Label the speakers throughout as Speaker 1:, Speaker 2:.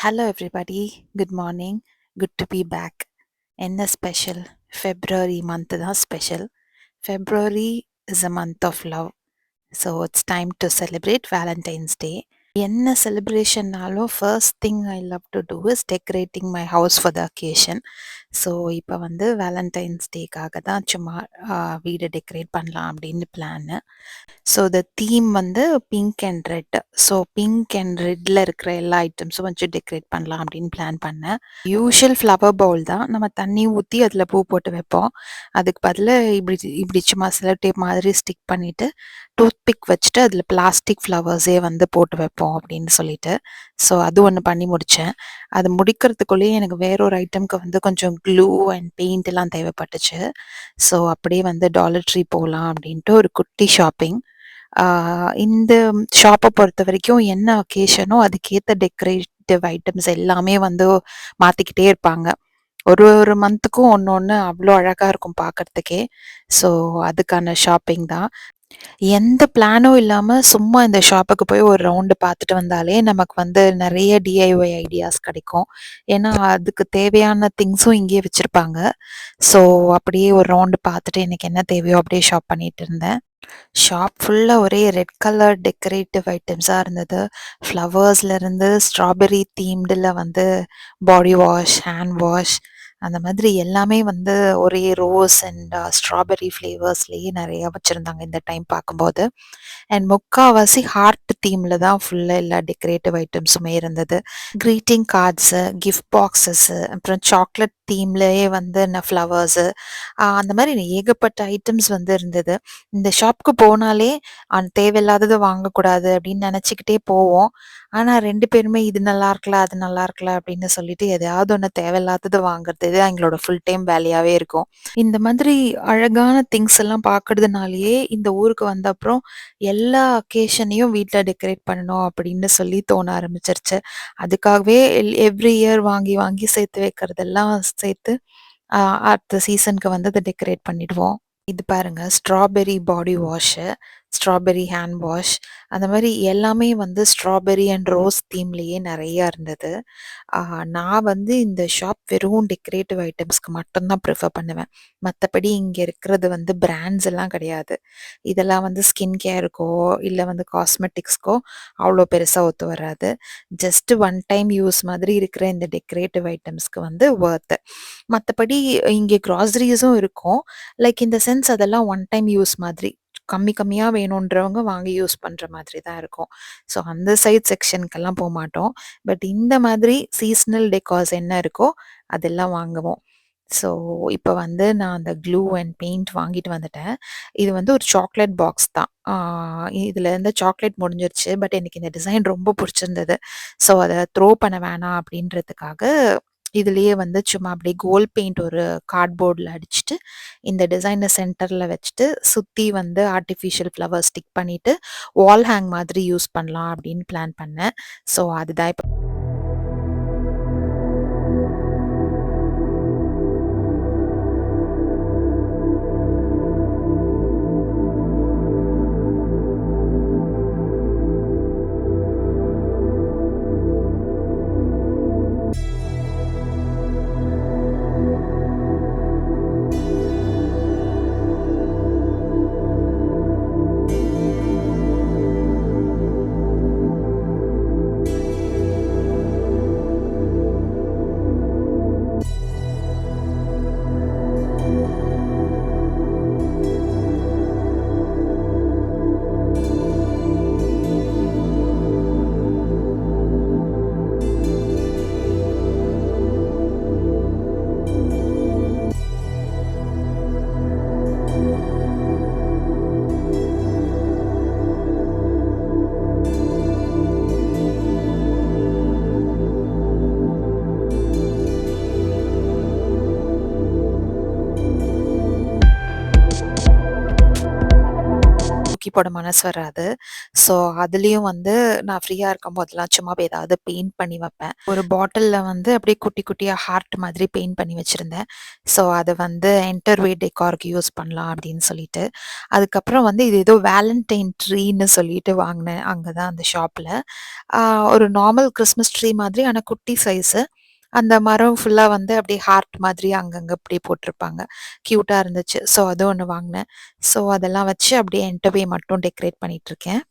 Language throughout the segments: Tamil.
Speaker 1: Hello, everybody. Good morning. Good to be back. என்ன ஸ்பெஷல்? ஃபெப்ரவரி மந்த் தான் special. February is a month of love. So it's time to celebrate Valentine's Day. என்ன செலிப்ரேஷன்னாலும் first thing I love to do is decorating my house for the occasion. So இப்போ வந்து வேலண்டைன்ஸ் டேக்காக தான் சும்மா வீடு டெக்கரேட் பண்ணலாம் அப்படின்னு பிளான்னு. ஸோ த தீம் வந்து pink and red. So pink and ரெட்டில் இருக்கிற எல்லா ஐட்டம்ஸும் வச்சு டெக்கரேட் பண்ணலாம் அப்படின்னு பிளான் பண்ணேன். யூஷுவல் ஃப்ளவர் பவுல் தான், நம்ம தண்ணி ஊற்றி அதில் பூ போட்டு வைப்போம். அதுக்கு பதிலாக இப்படி இப்படி சும்மா செலோ டேப் மாதிரி ஸ்டிக் பண்ணிவிட்டு டூத் பிக் வச்சுட்டு அதில் பிளாஸ்டிக் ஃப்ளவர்ஸே வந்து போட்டு வைப்போம் அப்படின்னு சொல்லிட்டு. ஸோ அது ஒன்று பண்ணி முடித்தேன். அது முடிக்கிறதுக்குள்ளேயே எனக்கு வேறொரு ஐட்டம்க்கு வந்து கொஞ்சம் க்ளூ அண்ட் பெயிண்ட் எல்லாம் தேவைப்பட்டுச்சு. ஸோ அப்படியே வந்து டாலர் ட்ரீ போகலாம் அப்படின்ட்டு ஒரு குட்டி ஷாப்பிங். இந்த ஷாப்பை பொறுத்த வரைக்கும் என்ன ஒகேஷனோ அதுக்கேற்ற டெக்கரேட்டிவ் ஐட்டம்ஸ் எல்லாமே வந்து மாற்றிக்கிட்டே இருப்பாங்க. ஒரு ஒரு மந்த்துக்கும் ஒன்று ஒன்று அவ்வளோ அழகாக இருக்கும் பார்க்கறதுக்கே. ஸோ அதுக்கான ஷாப்பிங் தான். எந்த பிளானும் இல்லாம சும்மா இந்த ஷாப்புக்கு போய் ஒரு ரவுண்டு பார்த்துட்டு வந்தாலே நமக்கு வந்து நெறைய டிஐஒய் ஐடியாஸ் கிடைக்கும். ஏன்னா, அதுக்கு தேவையான திங்ஸும் இங்கேயே வச்சிருப்பாங்க. ஸோ, அப்படியே ஒரு ரவுண்டு பார்த்துட்டு எனக்கு என்ன தேவையோ அப்படியே ஷாப் பண்ணிட்டு இருந்தேன். ஷாப் ஃபுல்லா ஒரே ரெட் கலர் டெக்கரேட்டிவ் ஐட்டம்ஸா இருந்தது. ஃப்ளவர்ஸ்லேருந்து ஸ்ட்ராபெர்ரி தீம்டுல வந்து பாடி வாஷ், ஹேண்ட் வாஷ் அந்த மாதிரி எல்லாமே வந்து ஒரே ரோஸ் அண்ட் ஸ்ட்ராபெர்ரி ஃப்ளேவர்ஸ்லேயே நிறையா வச்சுருந்தாங்க இந்த டைம் பார்க்கும்போது. அண்ட் முக்காவாசி ஹார்ட் தீமில் தான் ஃபுல்லாக எல்லா டெக்கரேட்டிவ் ஐட்டம்ஸுமே இருந்தது. க்ரீட்டிங் கார்ட்ஸு, கிஃப்ட் பாக்ஸஸ்ஸு, அப்புறம் சாக்லேட் தீம்லேயே வந்து ஃப்ளவர்ஸு அந்த மாதிரி ஏகப்பட்ட ஐட்டம்ஸ் வந்து இருந்தது. இந்த ஷாப்புக்கு போனாலே தேவையில்லாதது வாங்கக்கூடாது அப்படின்னு நினச்சிக்கிட்டே போவோம். ஆனா 2 பேருமே இது நல்லா இருக்குல்ல, அது நல்லா இருக்குல்ல அப்படின்னு சொல்லிட்டு எதையாவது ஒண்ணு தேவையில்லாதது வாங்குறது தான் எங்களோட ஃபுல் டைம் வேலையாவே இருக்கும். இந்த மாதிரி அழகான திங்ஸ் எல்லாம் பார்க்கறதுனாலயே இந்த ஊருக்கு வந்த அப்புறம் எல்லா அக்கேஷனையும் வீட்ல டெக்கரேட் பண்ணணும் அப்படின்னு சொல்லி தோண ஆரம்பிச்சிருச்சு. அதுக்காகவே எவ்ரி இயர் வாங்கி வாங்கி சேர்த்து வைக்கிறதெல்லாம் சேர்த்து அடுத்த சீசனுக்கு வந்து அத டெக்கரேட் பண்ணிடுவோம். இது பாருங்க, ஸ்ட்ராபெர்ரி பாடி வாஷு, ஸ்ட்ராபெர்ரி ஹேண்ட் வாஷ் அந்த மாரி எல்லாமே வந்து ஸ்ட்ராபெர்ரி அண்ட் ரோஸ் தீம்லயே நெறையா இருந்தது. நான் வந்து இந்த ஷாப் வெறும் டெக்கரேட்டிவ் ஐட்டம்ஸ்க்கு மட்டும் தான் ப்ரிஃபர் பண்ணுவேன். மத்தபடி இங்க இருக்கிறது வந்து பிராண்ட்ஸ் எல்லாம் கிடையாது. இதெல்லாம் வந்து ஸ்கின் கேருக்கோ, இல்ல வந்து காஸ்மெட்டிக்ஸ்க்கோ அவ்ளோ பெருசா ஒத்து வராது. ஜஸ்ட் ஒன் டைம் யூஸ் மாதிரி இருக்கிற இந்த டெக்கரேட்டிவ் ஐட்டம்ஸ்க்கு வந்து வொர்த்து. மத்தபடி இங்கே கிராசரிஸும் இருக்கும். லைக் இந்த சென்ஸ் அதெல்லாம் ஒன் டைம் யூஸ் மாதிரி. கம்மி கம்மியா வேணுன்றவங்க வாங்கி யூஸ் பண்ற மாதிரி தான் இருக்கும். ஸோ அந்த சைட் செக்ஷனுக்கெல்லாம் போமாட்டோம். பட் இந்த மாதிரி சீசனல் டெக்கார்ஸ் என்ன இருக்கோ அதெல்லாம் வாங்குவோம். ஸோ இப்ப வந்து நான் அந்த க்ளூ அண்ட் பெயிண்ட் வாங்கிட்டு வந்துட்டேன். இது வந்து ஒரு சாக்லேட் பாக்ஸ் தான். இதுல இருந்து சாக்லேட் முடிஞ்சிருச்சு. பட் எனக்கு இந்த டிசைன் ரொம்ப புடிச்சிருந்தது. ஸோ அத த்ரோ பண்ண வேணாம் அப்படின்றதுக்காக இதுலயே வந்து சும்மா அப்படியே கோல்ட் பெயிண்ட் ஒரு கார்ட்போர்ட்ல அடிச்சுட்டு, இந்த டிசைன சென்டர்ல வச்சுட்டு, சுத்தி வந்து ஆர்ட்டிஃபிஷியல் ஃப்ளவர் ஸ்டிக் பண்ணிட்டு, வால் ஹேங் மாதிரி யூஸ் பண்ணலாம் அப்படின்னு பிளான் பண்ணேன். ஸோ அதுதான் இப்ப தூக்கி போட மனசு வராது. ஸோ அதுலயும் வந்து நான் ஃப்ரீயா இருக்கும்போதெல்லாம் சும்மா போய் ஏதாவது பெயிண்ட் பண்ணி வைப்பேன். ஒரு பாட்டில்ல வந்து அப்படியே குட்டி குட்டியா ஹார்ட் மாதிரி பெயிண்ட் பண்ணி வச்சிருந்தேன். ஸோ அத வந்து என்டர்வே டெக்கார்க்கு யூஸ் பண்ணலாம் அப்படின்னு சொல்லிட்டு. அதுக்கப்புறம் வந்து இது ஏதோ வேலண்டைன் ட்ரீன்னு சொல்லிட்டு வாங்குனேன். அங்க தான் அந்த ஷாப்ல. ஆ ஒரு நார்மல் கிறிஸ்மஸ் ட்ரீ மாதிரி ஆனா குட்டி சைஸு. அந்த மரம் ஃபுல்லா வந்து அப்படியே ஹார்ட் மாதிரி அங்கங்க அப்படியே போட்டிருப்பாங்க. கியூட்டா இருந்துச்சு. ஸோ அது ஒண்ணு வாங்குனேன். ஸோ அதெல்லாம் வச்சு அப்படியே என்டர்வே மட்டும் டெக்கரேட் பண்ணிட்டுருக்கேன்.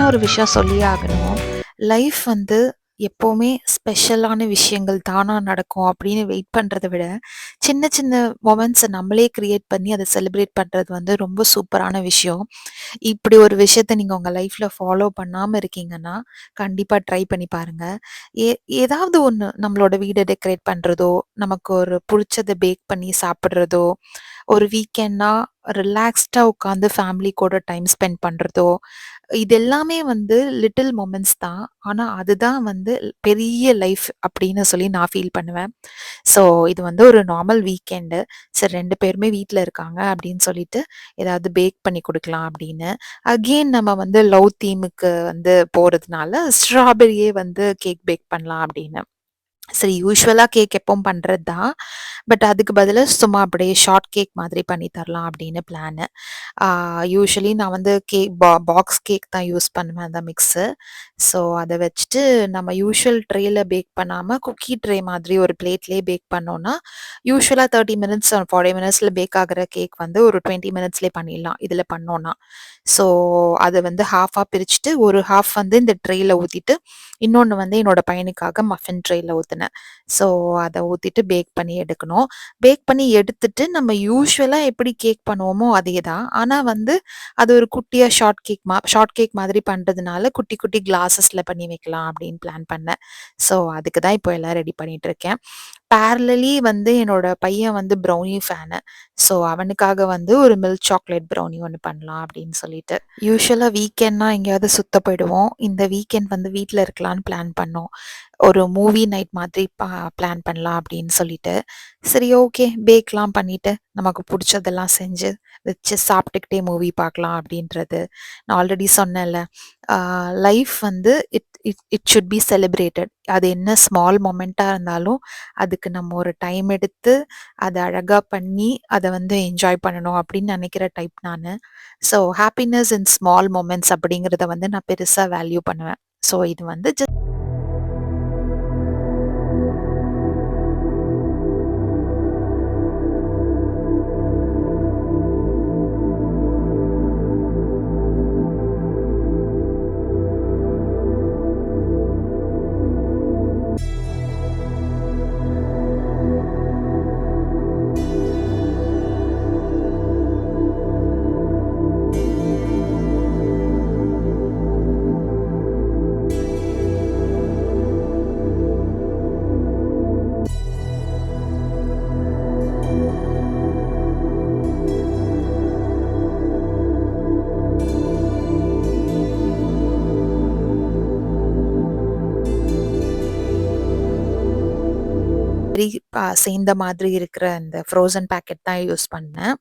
Speaker 1: இன்னொரு விஷயம் சொல்லியே ஆகணும். லைஃப் வந்து எப்பவுமே ஸ்பெஷலான விஷயங்கள் தானா நடக்கும் அப்படின்னு வெயிட் பண்றத விட, சின்ன சின்ன மொமெண்ட்ஸ நம்மளே கிரியேட் பண்ணி அத செலிப்ரேட் பண்றது வந்து ரொம்ப சூப்பரான விஷயம். இப்படி ஒரு விஷயத்த நீங்க உங்க லைஃப்ல ஃபாலோ பண்ணாம இருக்கீங்கன்னா, கண்டிப்பா ட்ரை பண்ணி பாருங்க. ஏ ஏதாவது ஒண்ணு நம்மளோட வீட டெக்கரேட் பண்றதோ, நமக்கு ஒரு புடிச்சத பேக் பண்ணி சாப்பிடுறதோ, ஒரு வீக்கெண்ட்னா ரிலாக்ஸ்டா உட்காந்து ஃபேமிலி கூட டைம் ஸ்பெண்ட் பண்றதோ, இது எல்லாமே வந்து லிட்டில் மொமெண்ட்ஸ் தான். ஆனா அதுதான் வந்து பெரிய லைஃப் அப்படின்னு சொல்லி நான் ஃபீல் பண்ணுவேன். ஸோ இது வந்து ஒரு நார்மல் வீக்கெண்டு. சரி 2 பேருமே வீட்ல இருக்காங்க அப்படின்னு சொல்லிட்டு, ஏதாவது பேக் பண்ணி குடுக்கலாம் அப்படின்னு. அகெயின் நம்ம வந்து லவ் தீமுக்கு வந்து போறதுனால, ஸ்ட்ராபெரியே வந்து கேக் பேக் பண்ணலாம் அப்படின்னு. சரி யூசுவலா கேக் எப்பவும் பண்றது தான். பட் அதுக்கு பதிலா சும்மா அப்படியே ஷார்ட் கேக் மாதிரி பண்ணி தரலாம் அப்படின்னு பிளானு. ஆ யூசுவலி நான் வந்து கேக் பாக்ஸ் கேக் தான் யூஸ் பண்ணுவேன் அந்த மிக்ஸு. ஸோ அத வச்சுட்டு நம்ம யூசுவல் ட்ரேல பேக் பண்ணாம குக்கி ட்ரே மாதிரி ஒரு பிளேட்லயே பேக் பண்ணோம்னா, யூசுவலா 30 மினிட்ஸ் 40 மினிட்ஸ்ல பேக் ஆகுற கேக் வந்து ஒரு 20 மினிட்ஸ்லயே பண்ணிடலாம். இதுல பண்ணோம்னா. ஸோ அத வந்து ஹாஃபா பிரிச்சுட்டு, ஒரு ஹாஃப் வந்து இந்த ட்ரேல ஊத்திட்டு, இன்னொன்னு வந்து என்னோட பையனுக்காக மஃபின் ட்ரேல ஊத்துனேன். ஸோ அத ஊத்திட்டு பேக் பண்ணி எடுக்கணும். பேக் பண்ணி எடுத்துட்டு நம்ம யூசுவலா எப்படி கேக் பண்ணுவோமோ அதே தான். ஆனா வந்து அது ஒரு குட்டியா ஷார்ட் கேக் மாதிரி பண்றதுனால குட்டி குட்டி கிளாஸஸ்ல பண்ணி வைக்கலாம் அப்படின்னு பிளான் பண்ணேன். ஸோ அதுக்கு தான் இப்போ எல்லாம் ரெடி பண்ணிட்டு இருக்கேன். பேரலலி வந்து என்னோட பையன் வந்து ப்ரௌனி ஃபேனு. ஸோ அவனுக்காக வந்து ஒரு மில்க் சாக்லேட் ப்ரௌனி ஒண்ணு பண்ணலாம் அப்படின்னு சொல்லிட்டு. யூசுவலா வீக்கெண்ட்னா எங்கேயாவது சுத்த போயிடுவோம். இந்த வீக்கெண்ட் வந்து வீட்ல இருக்கலான்னு பிளான் பண்ணோம். ஒரு மூவி நைட் மாதிரி பிளான் பண்ணலாம் அப்படின்னு சொல்லிட்டு. சரி ஓகே பேக்லாம் பண்ணிட்டு, நமக்கு புடிச்சதெல்லாம் செஞ்சு, வச்சு சாப்பிட்டுக்கிட்டே மூவி பார்க்கலாம் அப்படின்றது. நான் ஆல்ரெடி சொன்னேன்ல, ஆ லைஃப் வந்து it it it should be celebrated. அது என்ன ஸ்மால் மொமெண்ட்டா இருந்தாலும், அதுக்கு நம்ம ஒரு டைம் எடுத்து, அத அழகா பண்ணி, அத வந்து என்ஜாய் பண்ணணும் அப்படின்னு நெனைக்கிற டைப் நானு. ஸோ ஹேப்பினஸ் இன் ஸ்மால் மொமெண்ட்ஸ் அப்படிங்கிறத வந்து நான் பெருசா வேல்யூ பண்ணுவேன். ஸோ இது வந்து வெரி சேர்ந்த மாதிரி இருக்கிற அந்த ஃப்ரோசன் பேக்கெட் தான் யூஸ் பண்ணேன்.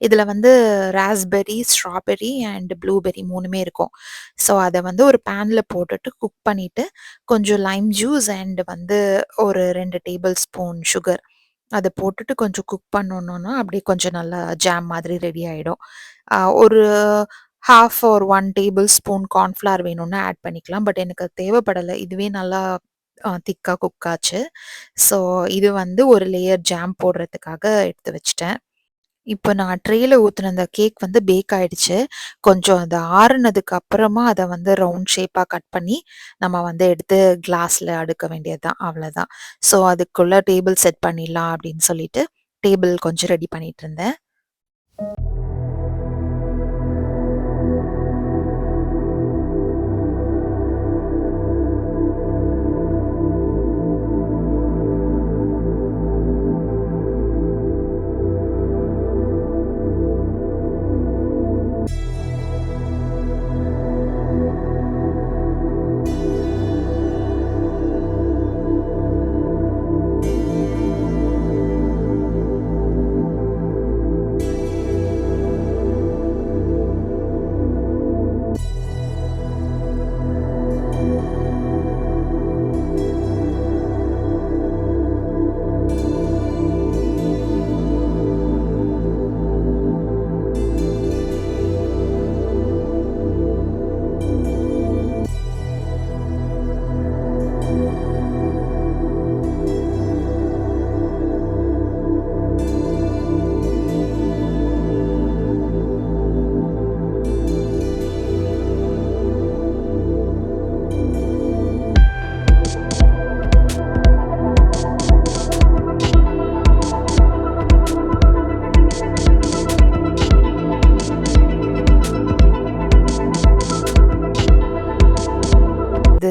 Speaker 1: இதுல வந்து ராஸ்பெர்ரி, ஸ்ட்ராபெர்ரி அண்ட் ப்ளூபெர்ரி 3மே இருக்கும். ஸோ அத வந்து ஒரு பேன்ல போட்டுட்டு குக் பண்ணிட்டு, கொஞ்சம் லைம் ஜூஸ் அண்ட் வந்து ஒரு 2 டேபிள் ஸ்பூன் சுகர் அத போட்டுட்டு கொஞ்சம் குக் பண்ணோம்னா, அப்படியே கொஞ்சம் நல்லா ஜாம் மாதிரி ரெடி ஆயிடும். ஒரு 1/2 ஆர் 1 டேபிள் ஸ்பூன் கார்ன்ஃப்ளவர் வேணும்னா ஆட் பண்ணிக்கலாம். பட் எனக்கு அது தேவைப்படல. இதுவே நல்லா திக்கா குக் ஆச்சு. ஸோ இது வந்து ஒரு லேயர் ஜாம் போடுறதுக்காக எடுத்து வச்சுட்டேன். இப்ப நான் ட்ரேல ஊத்துன அந்த கேக் வந்து பேக் ஆயிடுச்சு. கொஞ்சம் அது ஆறுனதுக்கு அப்புறமா அத வந்து ரவுண்ட் ஷேப்பா கட் பண்ணி, நம்ம வந்து எடுத்து கிளாஸ்ல அடுக்க வேண்டியது தான். அவ்வளதான். ஸோ அதுக்குள்ள டேபிள் செட் பண்ணிடலாம் அப்படின்னு சொல்லிட்டு, டேபிள் கொஞ்சம் ரெடி பண்ணிட்டு இருந்தேன்.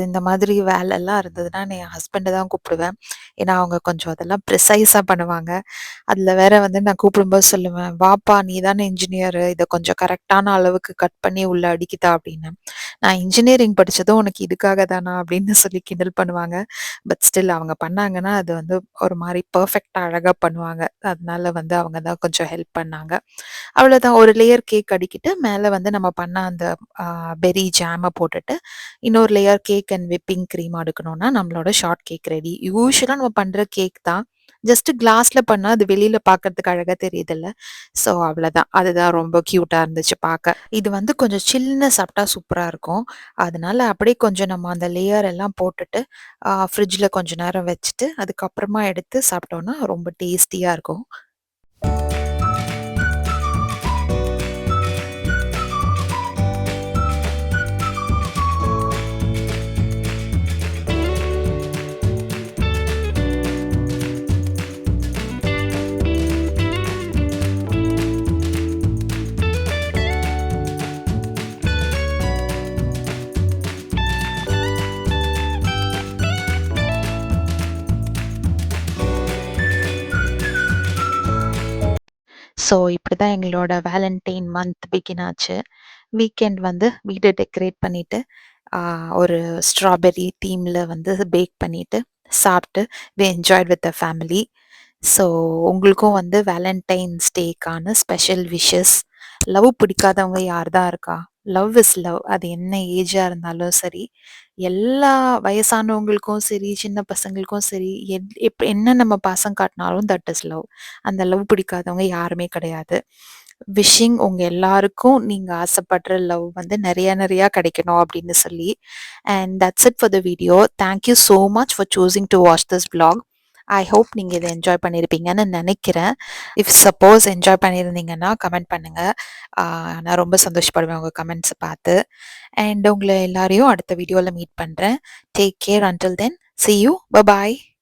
Speaker 1: இந்த மாதிரி வேலைலாம் இருந்ததுன்னா, நான் என் ஹஸ்பண்ட தான் கூப்பிடுவேன். ஏன்னா, அவங்க கொஞ்சம் அதெல்லாம் ப்ரிசைஸா பண்ணுவாங்க. அதில வேற வந்து நான் கூப்பிடும்போது சொல்லுவேன், "வாப்பா நீ தானே இன்ஜினியரு. இத கொஞ்சம் கரெக்ட்டான அளவுக்கு கட் பண்ணி உள்ள அடுக்கித்தா" அப்படின்னேன். "நான் இன்ஜினியரிங் படிச்சதும் உனக்கு இதுக்காக தானா?" அப்படின்னு சொல்லி கிண்டல் பண்ணுவாங்க. பட் ஸ்டில் அவங்க பண்ணாங்கன்னா, அது வந்து ஒரு மாரி பெர்ஃபெக்ட்டா அழகா பண்ணுவாங்க. அதனால வந்து அவங்க தான் கொஞ்சம் ஹெல்ப் பண்ணாங்க. அவ்வளோதான் ஒரு லேயர் கேக் அடுக்கிட்டு, மேல வந்து நம்ம பண்ண அந்த பெர்ரி ஜாம போட்டுட்டு, இன்னொரு layer cake and whipping cream அடுக்குனோம்னா, நம்மளோட ஷார்ட் கேக் ரெடி. யூசுவலா நம்ம பண்ற கேக் தான். ஜஸ்ட் கிளாஸ்ல பண்ணா அது வெளியில பார்க்கறதுக்கு அழகா தெரியுதுல்ல. ஸோ அவ்வளதான். அதுதான் ரொம்ப கியூட்டா இருந்துச்சு பார்க்க. இது வந்து கொஞ்சம் சில்லுன்னு சாப்பிட்டா சூப்பரா இருக்கும். அதனால அப்படியே கொஞ்சம் நம்ம அந்த லேயர் எல்லாம் போட்டுட்டு, ஃப்ரிட்ஜ்ல கொஞ்ச நேரம் வச்சுட்டு, அதுக்கப்புறமா எடுத்து சாப்பிட்டோம்னா ரொம்ப டேஸ்டியா இருக்கும். ஸோ இப்படிதான் எங்களோட வேலண்டைன் மந்த் பிகின் ஆச்சு. வீக்கெண்ட் வந்து வீட டெக்கரேட் பண்ணிட்டு, ஆ ஒரு ஸ்ட்ராபெர்ரி தீம்ல வந்து பேக் பண்ணிட்டு, சாப்ட்டு we enjoyed with the family. So உங்களுக்கும் வந்து வேலண்டைன்ஸ் டேக்கான ஸ்பெஷல் விஷஸ். லவ் பிடிக்காதவங்க யார் தான் இருக்கா? Love is love. அது என்ன ஏஜா இருந்தாலும் சரி, எல்லா வயசானவங்களுக்கும் சரி, சின்ன பசங்களுக்கும் சரி, என்ன நம்ம பாசம் காட்டினாலும் தட் இஸ் லவ். அந்த லவ் பிடிக்காதவங்க யாருமே கிடையாது. விஷிங் உங்க எல்லாருக்கும் நீங்க ஆசைப்படுற லவ் வந்து நெறைய நெறையா கிடைக்கணும் அப்படின்னு சொல்லி. And that's it for the video. Thank you so much for choosing to watch this vlog. I hope நீங்க இத என்ஜாய் பண்ணியிருப்பீங்கன்னு நெனைக்கிறேன். இஃப் சப்போஸ் என்ஜாய் பண்ணியிருந்தீங்கன்னா கமெண்ட் பண்ணுங்க. ஆ நான் ரொம்ப சந்தோஷப்படுவேன் உங்க கமெண்ட்ஸ பார்த்து. அண்ட் உங்கள எல்லாரையும் அடுத்த வீடியோல மீட் பண்றேன். Take care until then. See you. Bye bye.